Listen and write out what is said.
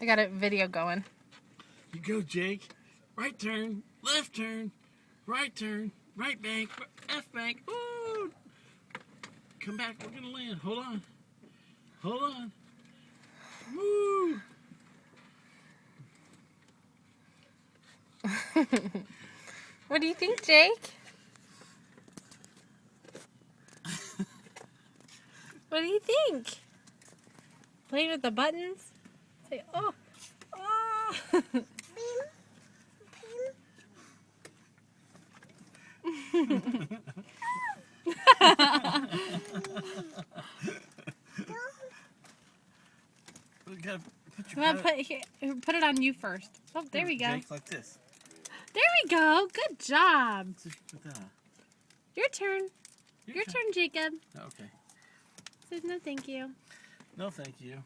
I got a video going. You go, Jake. Right turn, right bank, left bank. Ooh. Come back, we're gonna land. Hold on. Hold on. Woo! What do you think, Jake? What do you think? Playing with the buttons? Say, oh, oh. Put it on you first. Oh, there we go. Jake, like this. There we go. Good job. Put that on. Your turn. Your turn, Jacob. Okay. Says no thank you. No, thank you.